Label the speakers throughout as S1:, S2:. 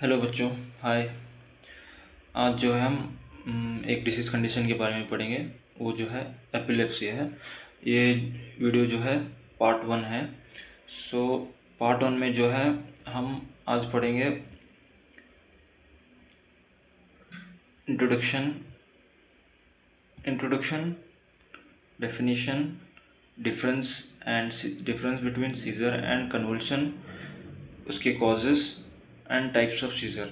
S1: Hello बच्चों। हाय। आज जो है हम एक डिसीज़ कंडीशन के बारे में पढ़ेंगे। वो जो है एपिलेप्सी है। ये वीडियो जो है पार्ट 1 है। सो पार्ट 1 में जो है हम आज पढ़ेंगे introduction introduction definition, difference between seizure and convulsion, उसके causes and types of seizure.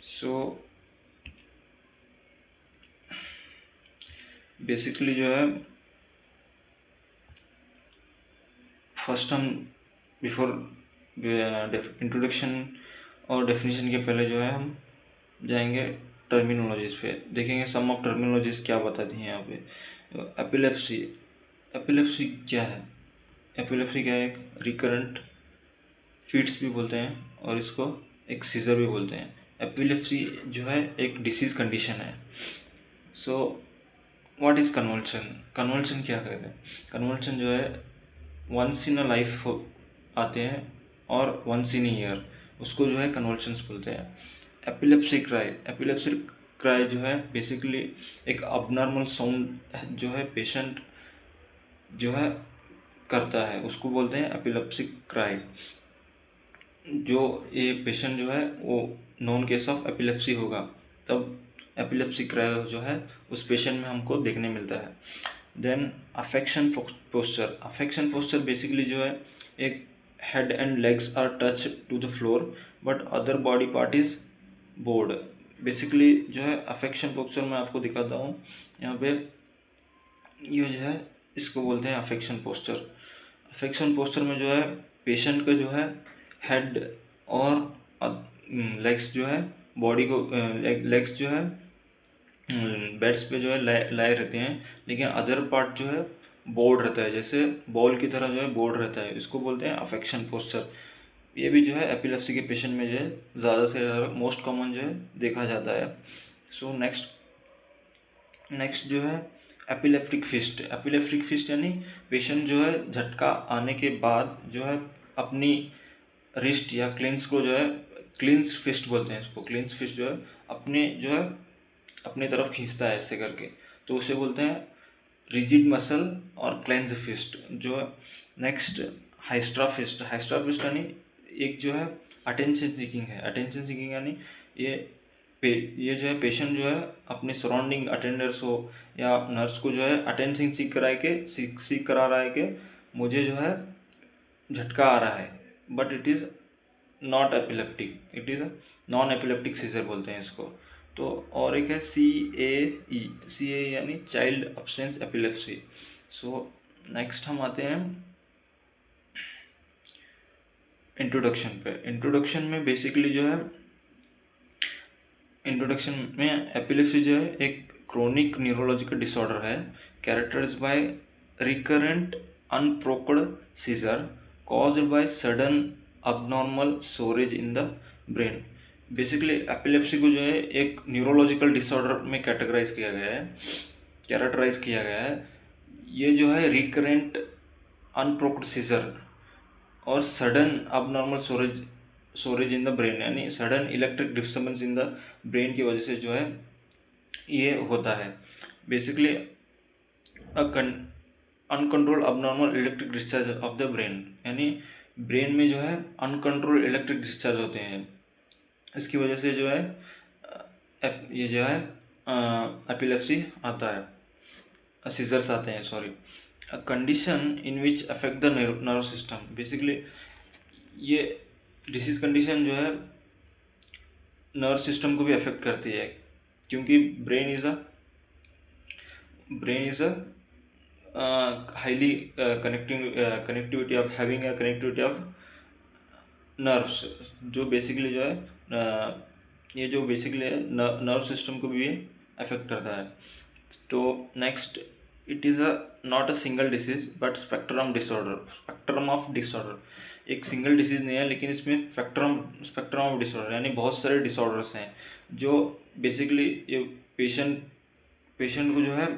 S1: So basically जो है फर्स्ट हम बिफोर इंट्रोडक्शन और डेफिनेशन के पहले जो है हम जाएंगे टर्मिनोलॉजीज पे, देखेंगे सम ऑफ टर्मिनोलॉजीज क्या बताती हैं यहाँ पे। एपिलेप्सी एपिलेप्सी क्या है? एपिलेप्सी क्या है? एक रिकरेंट फिट्स भी बोलते हैं और इसको एक सीजर भी बोलते हैं। एपिलेप्सी जो है एक डिसीज कंडीशन है। So what is convulsion? Convulsion क्या कहते हैं? कन्वल्शन जो है वंस इन अ लाइफ आते हैं और वंस इन ईयर, उसको जो है कन्वल्शंस बोलते हैं। एपिलेप्सी क्राई जो है बेसिकली एक अबनॉर्मल साउंड जो है पेशेंट जो है करता है, उसको बोलते हैं एपिलेप्सिक क्राई। जो ये पेशेंट जो है वो नॉन केस ऑफ एपिलेप्सी होगा तब एपिलेप्सी क्राई जो है उस पेशेंट में हमको देखने मिलता है। देन अफेक्शन पोस्चर बेसिकली जो है एक head and legs are touch to the floor but other body part is board. Basically जो है अफेक्शन पोस्चर मैं आपको दिखाता हूँ यहाँ पे। ये जो है इसको बोलते हैं अफेक्शन पोस्चर। अफेक्शन पोस्चर में जो है पेशेंट का जो है हेड और लेग्स जो है बॉडी को लेग्स जो है बेड्स पे जो है लाए रहते हैं, लेकिन अदर पार्ट जो है बोर्ड रहता है, जैसे बॉल की तरह जो है बोर्ड रहता है। इसको बोलते हैं अफेक्शन पोस्चर। ये भी जो है एपिलेप्सी के पेशेंट में जो है ज़्यादा से ज़्यादा मोस्ट कॉमन जो है देखा जाता है। सो नेक्स्ट जो है एपिलेप्टिक फिस्ट यानी पेशेंट जो है झटका आने के बाद जो है अपनी रिस्ट या क्लिंस को जो है क्लिंस फिस्ट बोलते हैं इसको। क्लिंस फिस्ट जो है अपने जो है अपनी तरफ खींचता है ऐसे करके, तो उसे बोलते हैं रिजिड मसल और क्लेंज फिस्ट जो है। नेक्स्ट हाइस्ट्रा फिस्ट यानी एक जो है अटेंशन सीकिंग है। अटेंशन सीकिंग यानी ये ये जो है पेशेंट जो है अपने सराउंडिंग अटेंडर्स हो या नर्स को जो है अटेंशन सीख करा रहा है कि मुझे जो है झटका आ रहा है, but it is not epileptic, it is non epileptic seizure बोलते हैं इसको। तो और एक है सी ए यानी child absence epilepsy. So next हम आते हैं इंट्रोडक्शन पे। इंट्रोडक्शन में बेसिकली जो है इंट्रोडक्शन में एपिलेप्सी जो है एक क्रोनिक न्यूरोलॉजिकल डिसऑर्डर है characterized by recurrent unprovoked seizure caused by sudden abnormal storage in the brain। Basically epilepsy को जो है एक न्यूरोलॉजिकल डिसऑर्डर में कैरेक्टराइज किया गया है। ये जो है रिकरेंट अनप्रोक्ड सीजर और sudden abnormal storage in the brain यानी sudden electric disturbance in the brain की वजह से जो है ये होता है। Basically uncontrolled abnormal electric discharge of the brain यानी ब्रेन में जो है अनकंट्रोल इलेक्ट्रिक डिस्चार्ज होते हैं, इसकी वजह से जो है ये जो है एपिलेप्सी आता है, सीजर्स आते हैं sorry. Condition in which affect the nerve system. Basically ये डिसीज कंडीशन जो है नर्व सिस्टम को भी अफेक्ट करती है, क्योंकि brain is a highly connectivity of nerves, जो बेसिकली जो है ये जो बेसिकली है नर्व सिस्टम को भी अफेक्ट करता है। तो next it is not a single disease but spectrum of disorder. एक सिंगल डिसीज नहीं है, लेकिन इसमें स्पेक्ट्रम ऑफ डिसऑर्डर यानी बहुत सारे डिसऑर्डर्स हैं जो बेसिकली ये पेशेंट को जो है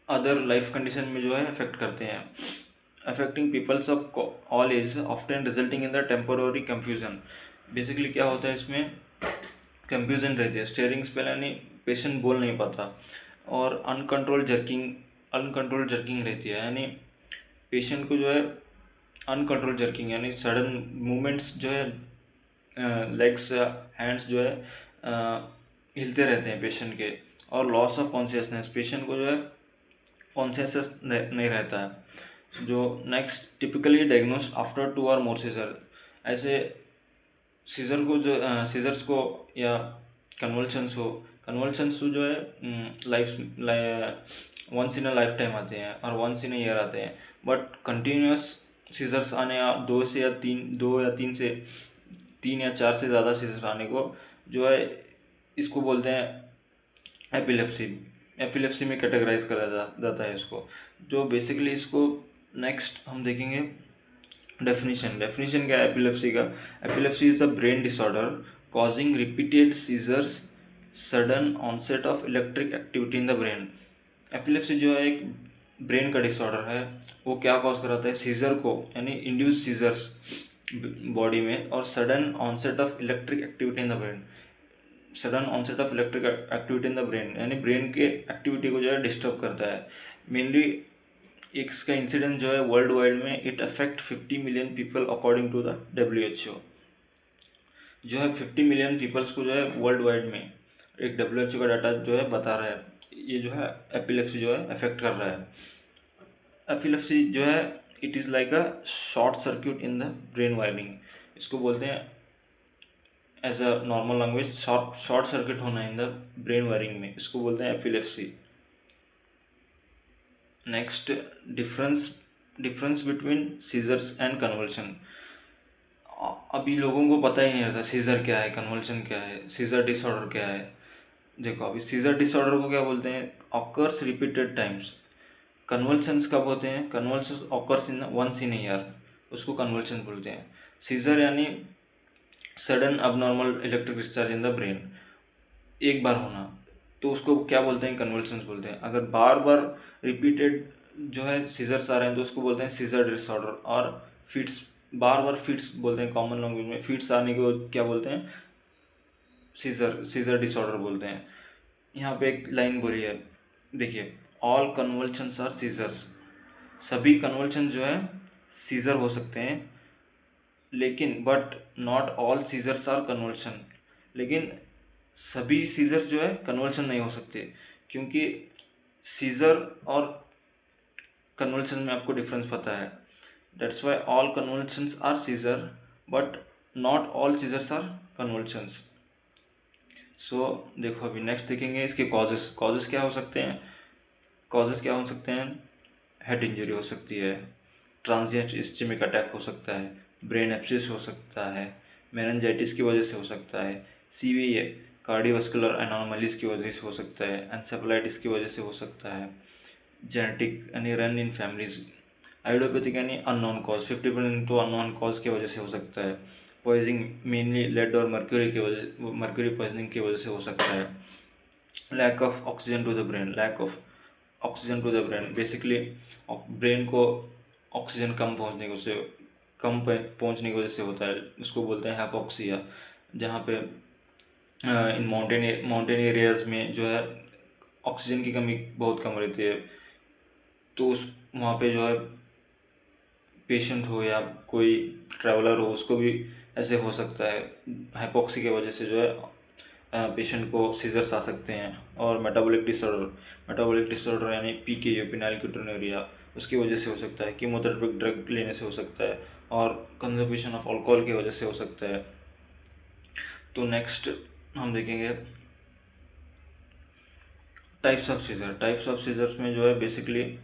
S1: अदर लाइफ कंडीशन में जो है अफेक्ट करते हैं। Affecting peoples of all age often resulting in the temporary confusion. Basically क्या होता है इसमें, कंफ्यूजन रहती है, स्टेयरिंग स्पेल यानी पेशेंट बोल नहीं पाता, और अनकंट्रोल जर्किंग रहती है, यानी पेशेंट को जो है अनकंट्रोल जर्किंग यानी सडन मूवमेंट्स जो है, लेग्स या हैंड्स जो है हिलते रहते हैं पेशेंट के, और लॉस ऑफ कॉन्शियसनेस, पेशेंट को जो है कॉन्शियसनेस नहीं रहता है। जो नेक्स्ट, टिपिकली डायग्नोस्ड आफ्टर 2 और मोर सीजर, ऐसे सीजर को जो सीजर्स को या कन्वल्शंस जो है life once in a lifetime आते हैं और वंस इन अ ईयर आते हैं, बट कंटिन्यूस सीजर्स आने या 2 या 4 से ज़्यादा सीजर्स आने को जो है इसको बोलते हैं एपिलेप्सी। एपिलेप्सी में कैटेगराइज करा जाता है इसको। जो बेसिकली इसको नेक्स्ट हम देखेंगे डेफिनेशन क्या है एपिलेप्सी का। Epilepsy is the brain disorder causing repeated seizures, sudden onset of electric activity in the brain. Epilepsy जो है एक ब्रेन का डिसऑर्डर है, वो क्या कॉज कराता है, सीजर को, यानी इंड्यूस सीजर्स बॉडी में, और sudden onset of electric activity in the brain. Sudden onset of electric activity in the brain यानी ब्रेन के एक्टिविटी को जो है डिस्टर्ब करता है। मेनली इसका इंसिडेंस जो है वर्ल्ड वाइड में it affect 50 million people according to the WHO। जो है 50 मिलियन पीपल्स को जो है वर्ल्ड वाइड में एक WHO का डाटा जो है बता रहा है ये जो है एपिलेप्सी जो है अफेक्ट कर रहा है। एपिलेप्सी जो है it is like a short circuit in the brain wiring, इसको बोलते हैं as a normal language short circuit होना इन द ब्रेन वायरिंग में, इसको बोलते हैं epilepsy. Next, difference between seizures and convulsion. अभी लोगों को पता ही नहीं रहता सीजर क्या है, कन्वल्शन क्या है, सीजर डिसऑर्डर क्या है। देखो अभी सीजर डिसऑर्डर को क्या बोलते हैं, ऑकर्स रिपीटेड टाइम्स। कन्वल्शंस कब होते हैं, convulsions occurs in once in year, उसको कन्वल्शन बोलते हैं। सीजर यानी sudden abnormal electric discharge in the brain, एक बार होना, तो उसको क्या बोलते हैं, कन्वल्शंस बोलते हैं। अगर बार बार रिपीटेड जो है सीजर्स आ रहे हैं तो उसको बोलते हैं सीजर डिसऑर्डर। और फिट्स, बार बार फिट्स बोलते हैं कॉमन लैंग्वेज में, फिट्स आने को क्या बोलते हैं, सीजर डिसऑर्डर बोलते हैं। यहाँ पे एक लाइन बोली है, देखिए, ऑल कन्वल्शंस आर सीजर्स। सभी कन्वल्शन जो है सीजर हो सकते हैं, लेकिन but not all seizures are convulsion. लेकिन सभी सीजर्स जो है कन्वल्शन नहीं हो सकते, क्योंकि सीजर और कन्वल्शन में आपको डिफरेंस पता है। That's why all convulsions are seizure but not all seizures are convulsions. So देखो अभी नेक्स्ट देखेंगे इसके कॉजेस क्या हो सकते हैं। कॉजेस क्या हो सकते हैं, हेड इंजरी हो सकती है, ट्रांजिएंट इस्चेमिक अटैक हो सकता है, ब्रेन एब्सिस हो सकता है, मेनिंजाइटिस की वजह से हो सकता है, CVA कार्डियोवास्कुलर एनॉमलीज की वजह से हो सकता है, एंसेफेलाइटिस की वजह से हो सकता है, जेनेटिक यानी रन इन फैमिलीज, आइडियोपैथिक यानी अननोन कॉज, 50% तो अननोन कॉज की वजह से हो सकता है, पॉइजनिंग मेनली लेड और मर्क्यूरी पॉइजनिंग की वजह से हो सकता है, lack of oxygen to the brain, basically brain को ऑक्सीजन कम पहुंचने की वजह से होता है, उसको बोलते हैं हाइपोक्सिया। जहाँ पे इन माउंटेन एरियाज में जो है ऑक्सीजन की कमी बहुत कम रहती है, तो उस वहाँ पे जो है पेशेंट हो या कोई ट्रैवलर हो उसको भी ऐसे हो सकता है, हाइपोक्सी की वजह से जो है पेशेंट को सीजर्स आ सकते हैं। और मेटाबॉलिक डिसऑर्डर यानी PKU फिनाइलकीटोनुरिया, उसकी वजह से हो सकता है, कीमोथेरेपिक ड्रग लेने से हो सकता है, और कंजम्पशन ऑफ अल्कोहल की वजह से हो सकता है। तो नेक्स्ट हम देखेंगे टाइप्स ऑफ सीजर्स में जो है बेसिकली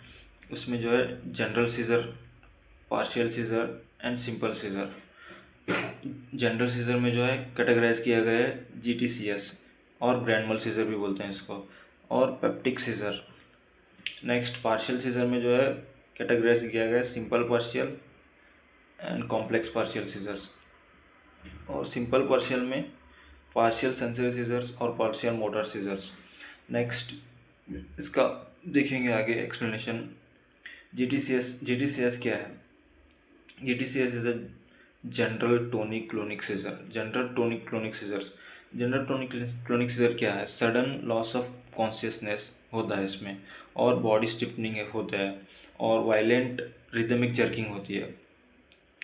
S1: उसमें जो है general seizure, partial seizure and simple seizure. General seizure में जो है कैटेगराइज किया गया है GTCS, और ग्रैंड mal सीजर भी बोलते हैं इसको, और peptic seizure. Next partial seizure में जो है कैटेगराइज किया गया है simple partial and complex partial seizures. और सिंपल पार्शियल में पार्शियल सेंसरी सीजर्स और पार्शियल मोटर सीजर्स। नेक्स्ट इसका देखेंगे आगे एक्सप्लेनेशन। GTCS क्या है। GTCS is a general tonic clonic seizure. General tonic clonic seizures, general tonic clonic seizure क्या है? सडन लॉस ऑफ कॉन्शियसनेस होता है इसमें, और बॉडी स्टिफनिंग होता है, और वायलेंट रिदमिक जर्किंग होती है।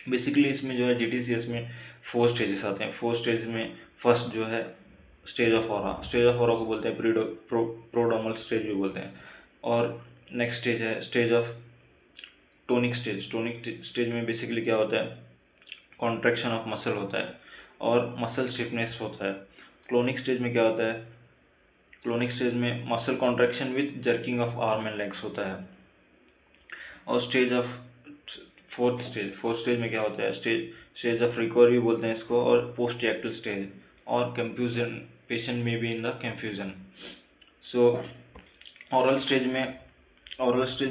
S1: बेसिकली इसमें जो है GTCS में 4 स्टेजेस आते हैं। 4 स्टेज में फर्स्ट जो है stage of aura, stage of aura को बोलते हैं प्रोडोमल स्टेज भी बोलते हैं। और नेक्स्ट स्टेज है stage of tonic stage. Tonic stage में बेसिकली क्या होता है? कॉन्ट्रैक्शन ऑफ मसल होता है और मसल स्टिफनेस होता है। क्लोनिक स्टेज में क्या होता है? क्लोनिक स्टेज में muscle contraction with jerking of arm and legs होता है। और स्टेज ऑफ फोर्थ स्टेज में क्या होता है? स्टेज ऑफ रिकवरी बोलते हैं इसको, और पोस्ट एक्टल स्टेज, और कंफ्यूजन, पेशेंट में be in the confusion. So oral stage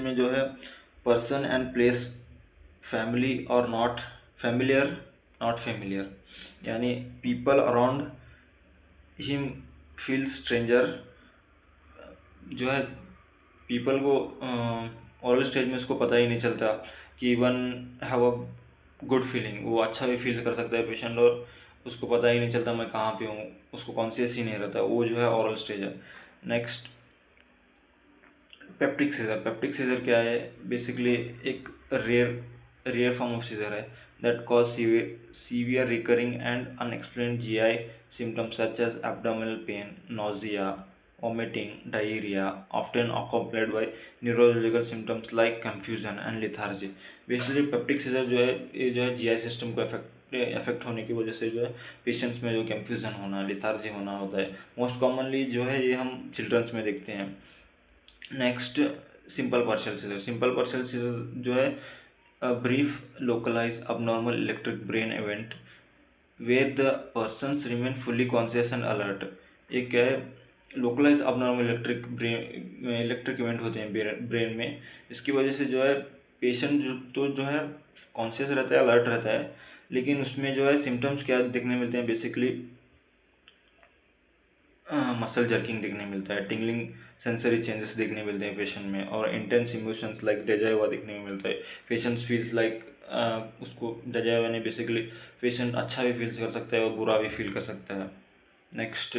S1: में जो है पर्सन एंड प्लेस फैमिली और नॉट फेमिलियर, यानी people around him feel stranger. जो है पीपल को ओरल स्टेज में उसको पता ही नहीं चलता कि one have a good feeling, वो अच्छा भी फील कर सकता है पेशेंट, और उसको पता ही नहीं चलता मैं कहाँ पे हूँ, उसको कॉन्शियस ही नहीं रहता, वो जो है ओरल स्टेज है। Next peptic seizure. Peptic seizure क्या है? बेसिकली एक रेयर फॉर्म ऑफ सीजर है that cause severe recurring and unexplained GI symptoms such as abdominal pain, nausea, vomiting, diarrhea, often accompanied by neurological symptoms like confusion and lethargy. Basically peptic seizure जो है ये जो है GI system को effect होने की वजह से जो है पेशेंट्स में जो कंफ्यूजन होना, लेथार्जी होना होता है। मोस्ट कॉमनली जो है ये हम चिल्ड्रंस में देखते हैं। Next simple partial seizure. Simple partial seizure जो है brief localize abnormal electric brain event where the persons remain fully conscious and alert. ये क्या है? लोकलाइज abnormal इलेक्ट्रिक इवेंट होते हैं ब्रेन में। इसकी वजह से जो है पेशेंट जो है कॉन्शियस रहता है, अलर्ट रहता है, लेकिन उसमें जो है सिम्टम्स क्या देखने मिलते हैं? बेसिकली मसल जर्किंग देखने मिलता है, टिंगलिंग सेंसरी चेंजेस देखने मिलते हैं पेशेंट में, और इंटेंस इमोशंस लाइक डेजा हुआ देखने को मिलता है। पेशेंट्स फील्स लाइक उसको डेजा हुआ नहीं, बेसिकली पेशेंट अच्छा भी फील कर सकता है और बुरा भी फील कर सकता है। Next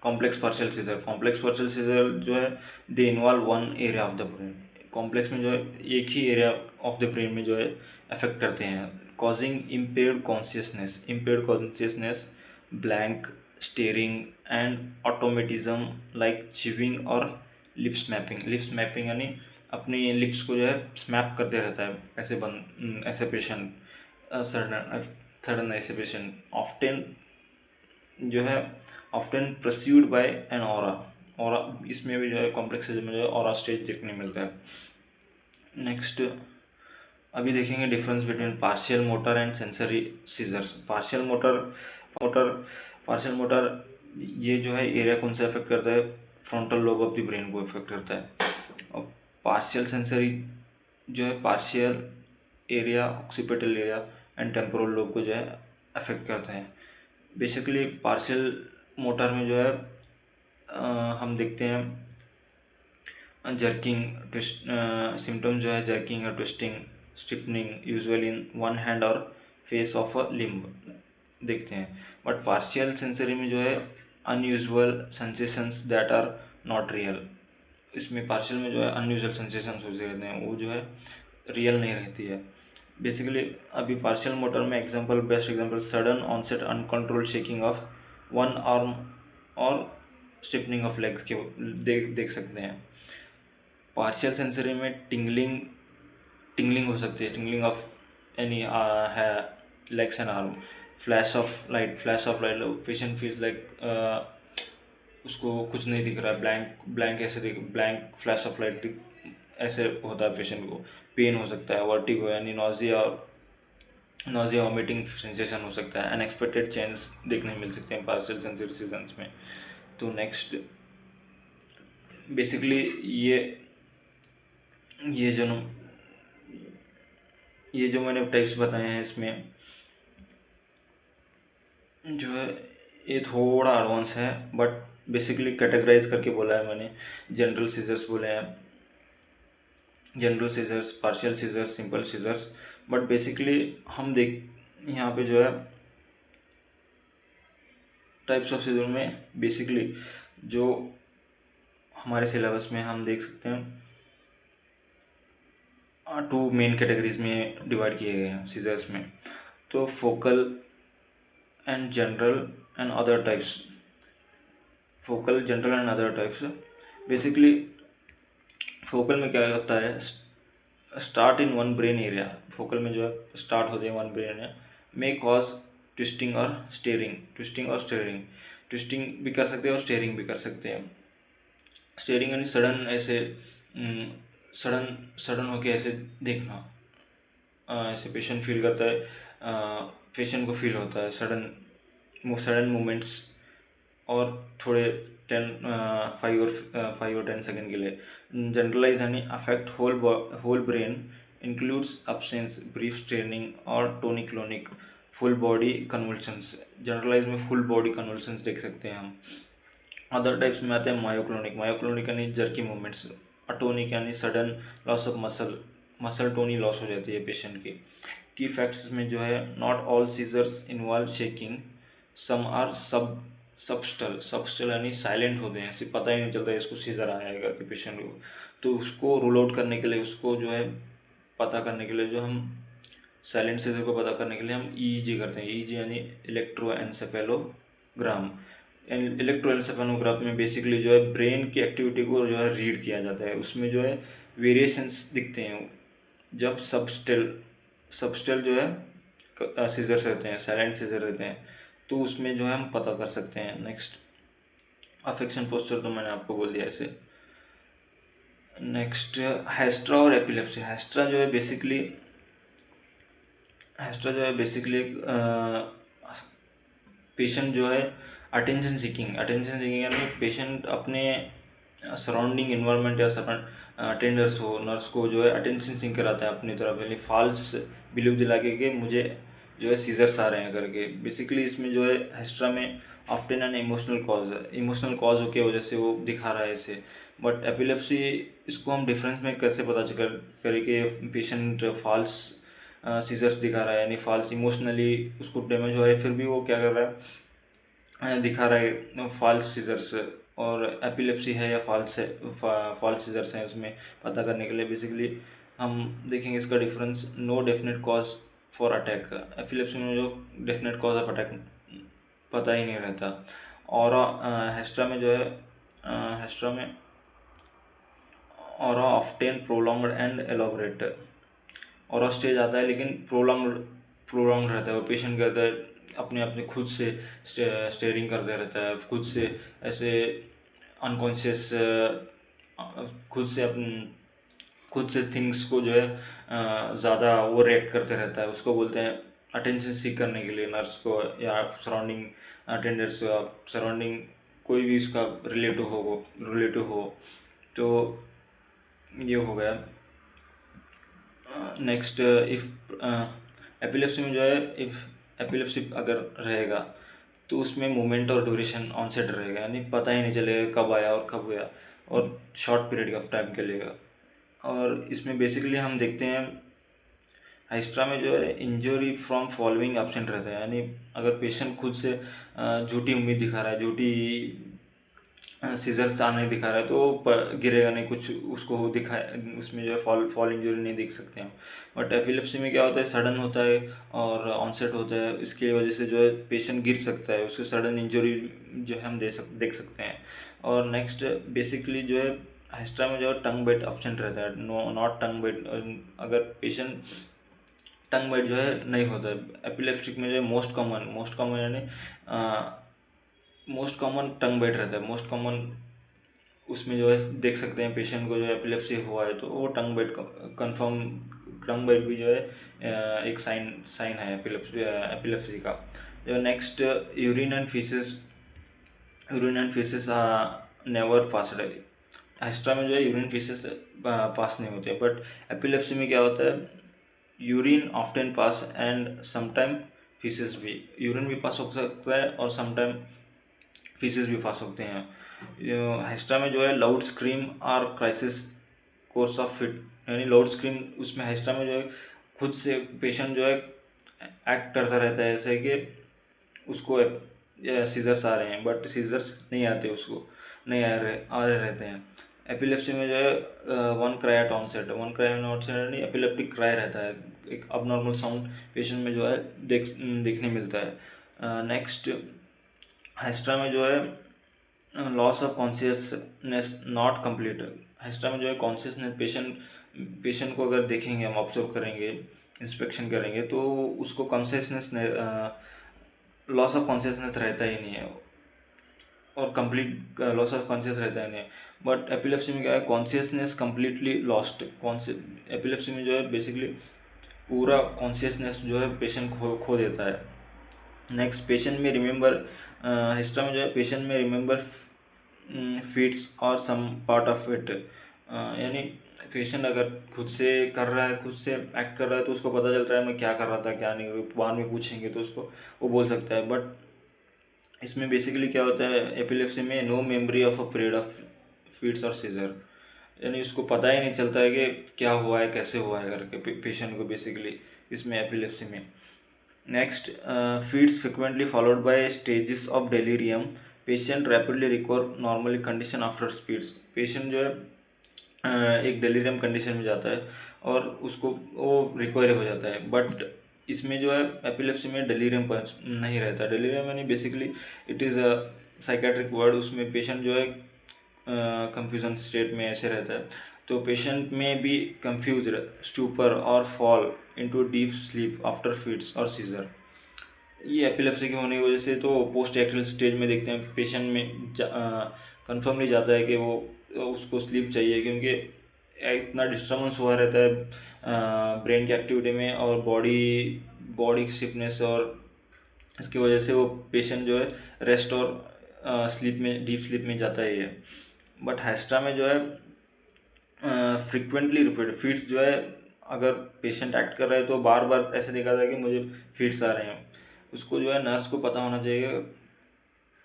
S1: complex partial seizure. Complex partial seizure जो है they involve one area of the brain. Complex में जो है एक ही एरिया ऑफ द ब्रेन में जो है अफेक्ट करते हैं, causing impaired consciousness, blank staring and automatism like chewing और लिप्स मैपिंग यानी अपनी लिप्स को जो है स्मैप करते रहता है ऐसे पेशेंट, सडन ऐसे पेशेंट ऑफ्टन जो है ऑफ्टन प्रस्यूड बाय एन ऑरा। इसमें भी जो है कॉम्प्लेक्स में जो है ऑरा स्टेज देखने मिलता है। नेक्स्ट अभी देखेंगे difference between partial motor and sensory seizures. Partial motor ये जो है एरिया कौन सा अफेक्ट करता है? Frontal lobe of the brain को अफेक्ट करता है। और पार्शियल सेंसरी जो है partial area, occipital area and temporal lobe को जो है अफेक्ट करता है। बेसिकली पार्शियल मोटर में जो है हम देखते हैं जर्किंग, ट्विस्ट सिम्टम्स जो है जर्किंग और twisting, stiffening usually in one hand और फेस ऑफ अ लिम्ब देखते हैं। बट पार्शियल सेंसरी में जो है unusual sensations that are not real. इसमें पार्शियल में जो है अनयूजुअल सेंसेशंस होते रहते हैं, वो जो है रियल नहीं रहती है। बेसिकली अभी पार्शियल मोटर में best example sudden onset uncontrolled shaking of one arm और स्टिफनिंग ऑफ लेग्स के देख सकते हैं। पार्शियल सेंसरी में टिंगलिंग हो सकती है, टिंगलिंग ऑफ एनी है legs and arm, flash of light patient feels like उसको कुछ नहीं दिख रहा है, ब्लैंक फ्लैश ऑफ लाइट ऐसे होता है पेशेंट को। पेन हो सकता है, वर्टिगो यानी नोजिया वॉमिटिंग सेंसेशन हो सकता है, अनएक्सपेक्टेड चेंज देखने मिल सकते हैं पार्शियल सेंसरी सीजन्स में। तो नेक्स्ट बेसिकली ये जो मैंने टाइप्स बताए हैं इसमें जो है ये थोड़ा एडवांस है, बट बेसिकली कैटेगराइज करके बोला है मैंने। जनरल सीजर्स बोले हैं, general seizures, partial seizures, simple seizures, but basically हम देख यहाँ पे जो है टाइप्स ऑफ सीजर में बेसिकली जो हमारे सिलेबस में हम देख सकते हैं 2 मेन कैटेगरीज में डिवाइड किए गए हैं सीजर्स में। तो focal and general and other types, focal, general and other types. Basically focal में क्या होता है, start in one brain area, focal में जो है स्टार्ट होते हैं one brain area, may cause twisting और स्टेयरिंग, ट्विस्टिंग भी कर सकते हैं और स्टेयरिंग भी कर सकते हैं। स्टेयरिंग यानी सडन ऐसे सडन होके ऐसे देखना, ऐसे पेशेंट फील करता है, पेशेंट को फील होता है सडन मूवमेंट्स और थोड़े 5 और 10 सेकेंड के लिए। जनरलाइज यानी affect whole brain, includes absence, brief staring और tonic clonic, full body convulsions. Generalized में फुल बॉडी कन्वल्शंस देख सकते हैं हम। अदर टाइप्स में आते हैं मायोक्लोनिक यानी जर्की मूवमेंट्स, अटोनिक यानी sudden loss of muscle tone loss हो जाती है पेशेंट की फैक्ट्स में जो है, not all seizures involve shaking, some are subtle यानी साइलेंट होते हैं, सिर्फ पता ही नहीं चलता है इसको सीजर आया है करके पेशेंट को। तो उसको रूल आउट करने के लिए, उसको जो है पता करने के लिए, जो हम साइलेंट सीजर को पता करने के लिए हम ईईजी करते हैं। ईईजी यानी इलेक्ट्रोएन्सेफेलोग्राम। इलेक्ट्रोएन्सेफेलोग्राफ में बेसिकली जो है ब्रेन की एक्टिविटी को जो है रीड किया जाता है, उसमें जो है वेरिएशंस दिखते हैं जब सबस्टेल जो है सीजर्स रहते हैं, साइलेंट सीजर रहते हैं, तो उसमें जो है हम पता कर सकते हैं। नेक्स्ट अफेक्शन पोस्चर तो मैंने आपको बोल दिया ऐसे। नेक्स्ट हेस्ट्रा और एपिलेप्सी। हेस्ट्रा जो है बेसिकली एक पेशेंट जो है अटेंशन सीकिंग यानी पेशेंट अपने सराउंडिंग इन्वायरमेंट या अटेंडर्स हो, नर्स को जो है अटेंशन सीक कराता है अपनी तरफ, यानी फॉल्स बिलीव दिला के मुझे जो है सीजर्स आ रहे हैं करके। बेसिकली इसमें जो है हेस्ट्रा में ऑफ्टन एन इमोशनल कॉज की वजह से वो दिखा रहा है इसे। बट एपिलेप्सी, इसको हम डिफरेंस में कैसे पता करें कि पेशेंट फॉल्स सीजर्स दिखा रहा है, यानी फॉल्स इमोशनली उसको डैमेज हो रहा है, फिर भी वो क्या कर रहा है, दिखा रहा है फॉल्स सीजर्स, और एपिलेप्सी है या फॉल्स सीजर्स हैं, उसमें पता करने के लिए बेसिकली हम देखेंगे इसका difference. No definite cause for attack, epilepsy में जो डेफिनेट कॉज ऑफ अटैक पता ही नहीं रहता। और हेस्ट्रा में जो है हेस्ट्रा में और ऑफ्टेन प्रोलॉन्ग्ड एंड एलोबरेट, और स्टेज आता है लेकिन प्रोलॉन्ग रहता है, वो पेशेंट कहता है अपने खुद से स्टेयरिंग करते रहता है, खुद से ऐसे अनकॉन्शियस, खुद से थिंग्स को जो है ज़्यादा वो रिएक्ट करते रहता है, उसको बोलते हैं अटेंशन सीक करने के लिए नर्स को या सराउंडिंग अटेंडर्स को, सराउंडिंग कोई भी इसका रिलेटिव हो तो ये हो गया। नेक्स्ट इफ एपिलेप्सी में जो है, इफ एपिलेप्सी अगर रहेगा तो उसमें मूवमेंट और ड्यूरेशन ऑनसेट रहेगा, यानी पता ही नहीं चलेगा कब आया और कब गया, और शॉर्ट पीरियड ऑफ टाइम के लेगा। और इसमें बेसिकली हम देखते हैं हाइस्ट्रा में जो है इंजरी फ्रॉम फॉलोइंग एब्सेंट रहता है, यानी अगर पेशेंट खुद से झूठी उम्मीद दिखा रहा है, झूठी सीजर्स आने दिखा रहा है, तो गिरेगा नहीं, कुछ उसको दिखाए, उसमें जो है फॉल इंजरी नहीं देख सकते हैं। बट एपिलेप्सी में क्या होता है, सडन होता है और ऑनसेट होता है, इसकी वजह से जो है पेशेंट गिर सकता है, उसको सडन इंजरी जो है हम देख सकते हैं। और नेक्स्ट बेसिकली जो है हेस्ट्रा में जो है टंग बाइट ऑप्शन रहता है, नॉट टंग बाइट, अगर पेशेंट टंग बाइट जो है नहीं होता है। एपिलेप्टिक में जो है मोस्ट कॉमन यानी मोस्ट कॉमन टंग बाइट रहता है, मोस्ट कॉमन उसमें जो है देख सकते हैं पेशेंट को जो एपिलेप्सी हुआ है तो वो टंग बाइट भी जो है एक साइन है एपिलेप्सी का। जो next urine and faeces never passed. Hysteria में जो है यूरिन फीसेस पास नहीं होते, बट एपिलेप्सी में क्या होता है, urine often pass and sometime faeces भी, यूरिन भी पास हो सकता है और समटाइम फीसेस भी पास होते हैं। हेस्ट्रा में जो है लाउड स्क्रीम और क्राइसिस कोर्स ऑफ फिट, यानी लाउड स्क्रीम उसमें हेस्ट्रा में जो है खुद से पेशेंट जो है एक्ट करता रहता है ऐसे कि उसको सीजर्स आ रहे हैं, बट सीजर्स नहीं आते, उसको नहीं आ रहे रहते हैं। एपिलेप्सी में जो है one cry at onset, one cry at onset नहीं, एपिलेप्टिक क्राई रहता है, एक अबनॉर्मल साउंड पेशेंट में जो है देखने मिलता है। नेक्स्ट हाइस्ट्रा में जो है loss of consciousness not complete. Hysteria में जो है कॉन्शियसनेस पेशेंट को अगर देखेंगे, हम ऑब्जर्व करेंगे, इंस्पेक्शन करेंगे, तो उसको कॉन्शियसनेस लॉस ऑफ कॉन्शियसनेस रहता ही नहीं है, और कंप्लीट लॉस ऑफ कॉन्शियस रहता ही नहीं है। बट एपिलेप्सी में क्या है, कॉन्शियसनेस कम्प्लीटली लॉस्ट। एपिलेप्सी में जो है बेसिकली पूरा कॉन्शियसनेस जो है पेशेंट खो देता है। नेक्स्ट पेशेंट में रिमेंबर, हिस्ट्रा में जो है पेशेंट में रिमेंबर फीट्स और सम पार्ट ऑफ इट, यानी पेशेंट अगर खुद से कर रहा है, खुद से एक्ट कर रहा है, तो उसको पता चल रहा है मैं क्या कर रहा था क्या नहीं, बाद में पूछेंगे तो उसको वो बोल सकता है। बट इसमें बेसिकली क्या होता है, एपिलेप्सी में no memory of a period of fits और सीजर, यानी उसको पता ही नहीं चलता है कि क्या हुआ है कैसे हुआ है करके पेशेंट को, बेसिकली इसमें एपिलेप्सी में। Next fits frequently followed by stages of delirium, patient rapidly recover normally condition after speeds. Patient जो है एक डेलीरियम कंडीशन में जाता है और उसको वो रिकवर हो जाता है। बट इसमें जो है एपिलेप्सी में डेलीरियम नहीं रहता। डेलीरियम यानी basically it is a psychiatric word, उसमें पेशेंट जो है कंफ्यूजन स्टेट में ऐसे रहता है, तो पेशेंट में भी कंफ्यूज, स्टूपर और fall into deep sleep after fits और सीजर। ये एपिलेप्सी की होने की वजह से तो पोस्ट एक्टल स्टेज में देखते हैं पेशेंट में कंफर्म नहीं जाता है कि वो उसको स्लीप चाहिए, क्योंकि इतना डिस्टर्बेंस हुआ रहता है ब्रेन की एक्टिविटी में और बॉडी की स्टिफनेस, और इसकी वजह से वो पेशेंट जो है रेस्ट और स्लीप में, डीप स्लीप में जाता ही है। बट हाइस्ट्रा में जो है फ्रिक्वेंटली रिपीट फीट्स जो है, अगर पेशेंट एक्ट कर रहा है तो बार बार ऐसे देखा था कि मुझे फीट्स आ रहे हैं, उसको जो है नर्स को पता होना चाहिए,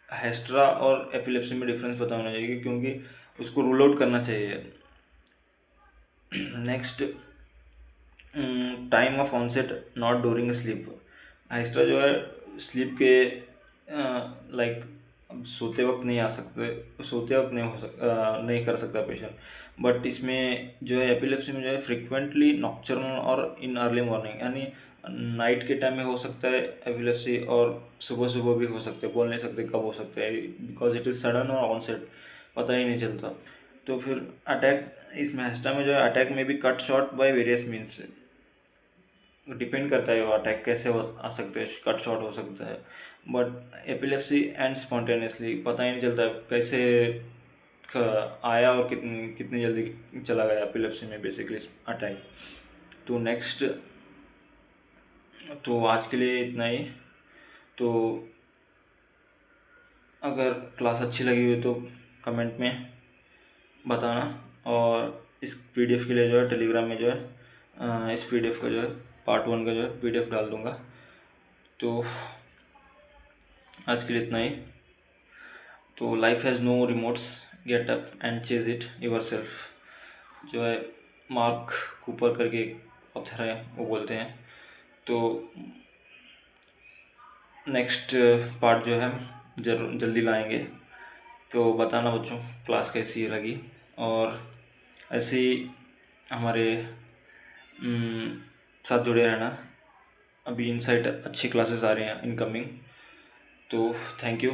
S1: हाइस्ट्रा और एपिलेप्सी में डिफरेंस पता होना चाहिए, क्योंकि उसको रूल आउट करना चाहिए। Next time of onset not during sleep. Hysteria जो है स्लीप के लाइक सोते वक्त नहीं आ सकते, सोते वक्त नहीं कर सकता पेशेंट। बट इसमें जो है एपिलेप्सी में जो है फ्रिक्वेंटली नॉक्चर्नल और इन अर्ली मॉर्निंग, यानी नाइट के टाइम में हो सकता है एपिलेप्सी, और सुबह सुबह भी हो सकता है, बोल नहीं सकते कब हो सकता है, बिकॉज इट इज़ सडन और ऑनसेट, पता ही नहीं चलता। तो फिर अटैक, इसमें हाइस्ट्रा में जो है अटैक में भी cut short by various means, depend करता है वो अटैक कैसे आ सकते हैं, कट शॉर्ट हो सकता है। बट एपिलेप्सी एंड स्पॉन्टेनियसली, पता ही नहीं चलता कैसे आया और कितनी कितनी जल्दी चला गया एपिलेप्सी में बेसिकली अटैक। तो नेक्स्ट, तो आज के लिए इतना ही। तो अगर क्लास अच्छी लगी हुई तो कमेंट में बताना, और इस पीडीएफ के लिए जो है टेलीग्राम में जो है इस पीडीएफ का जो है पार्ट 1 का जो है पीडीएफ डाल दूँगा। तो आज के लिए इतना ही। तो life has no remotes, get up and chase it yourself, जो है मार्क कूपर करके ऑथर है, वो बोलते हैं। तो नेक्स्ट पार्ट जो है जल्दी लाएंगे। तो बताना बच्चों क्लास कैसी लगी, और ऐसे ही हमारे साथ जुड़े रहना। अभी इनसाइट अच्छी क्लासेस आ रही हैं इनकमिंग। तो थैंक यू।